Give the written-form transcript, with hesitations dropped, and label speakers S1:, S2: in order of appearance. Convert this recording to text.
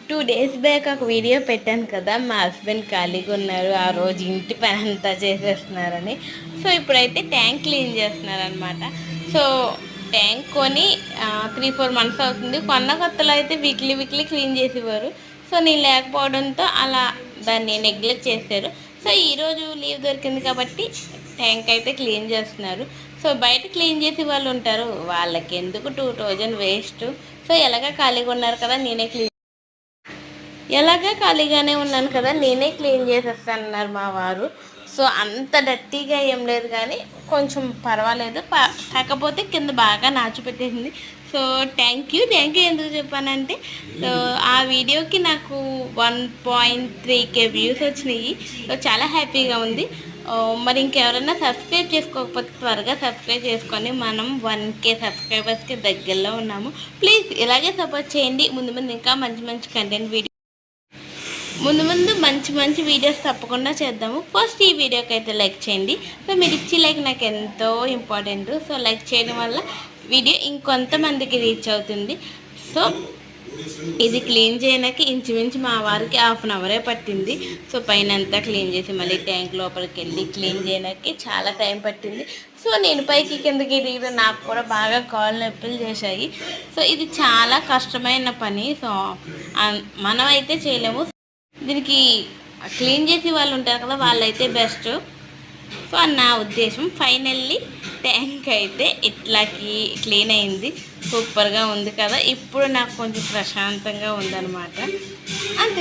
S1: 2 days back ఒక video పెట్టాను కదా, మా హస్బెండ్ ఖాళీగా ఉన్నారు, ఆ రోజు ఇంటి పని అంతా చేసేస్తున్నారని. సో ఇప్పుడైతే ట్యాంక్ క్లీన్ చేస్తున్నారనమాట. సో ట్యాంక్ కొని 3-4 మంత్స్ అవుతుంది. కొన్న కొత్తలో అయితే వీక్లీ క్లీన్ చేసేవారు. సో నేను లేకపోవడంతో అలా దాన్ని నెగ్లెక్ట్ చేశారు. సో ఈరోజు లీవ్ దొరికింది కాబట్టి ట్యాంక్ అయితే క్లీన్ చేస్తున్నారు. సో బయట క్లీన్ చేసే వాళ్ళు ఉంటారు, వాళ్ళకి ఎందుకు 2000 వేస్ట్. సో ఎలాగా ఖాళీగానే ఉన్నాను కదా, నేనే క్లీన్ చేసేస్తానన్నారు మా వారు. సో అంత డర్టీగా ఏం లేదు కానీ కొంచెం పర్వాలేదు. కాకపోతే కింద బాగా నాచు పెట్టేసింది. సో థ్యాంక్ యూ ఎందుకు చెప్పానంటే, సో ఆ వీడియోకి నాకు 1.3K వ్యూస్ వచ్చినాయి. సో చాలా హ్యాపీగా ఉంది. మరి ఇంకెవరైనా సబ్స్క్రైబ్ చేసుకోకపోతే త్వరగా సబ్స్క్రైబ్ చేసుకొని మనం 1K సబ్స్క్రైబర్స్కి దగ్గరలో ఉన్నాము. ప్లీజ్ ఇలాగే సపోర్ట్ చేయండి. ముందు ఇంకా మంచి కంటెంట్ ముందు మంచి వీడియోస్ తప్పకుండా చేద్దాము. ఫస్ట్ ఈ వీడియోకి అయితే లైక్ చేయండి. సో మీరు ఇచ్చి లైక్ నాకు ఎంతో ఇంపార్టెంట్. సో లైక్ చేయడం వల్ల వీడియో ఇంకొంతమందికి రీచ్ అవుతుంది. సో ఇది క్లీన్ చేయడానికి ఇంచుమించు మా వారికి 1/2 అవరే పట్టింది. సో పైన అంతా క్లీన్ చేసి మళ్ళీ ట్యాంక్ లోపలికి వెళ్ళి క్లీన్ చేయడానికి చాలా టైం పట్టింది. సో నేను పైకి కిందకి దిగడం నాకు కూడా బాగా కాళ్ళు నొప్పులు చేశాయి. సో ఇది చాలా కష్టమైన పని. సో మనం అయితే చేయలేము. దీనికి క్లీన్ చేసి వాళ్ళు ఉంటారు కదా, వాళ్ళైతే బెస్ట్. సో నా ఉద్దేశం. ఫైనల్లీ ట్యాంక్ అయితే ఇట్లాకి క్లీన్ అయింది. సూపర్గా ఉంది కదా. ఇప్పుడు నాకు కొంచెం ప్రశాంతంగా ఉందన్నమాట. అంతే.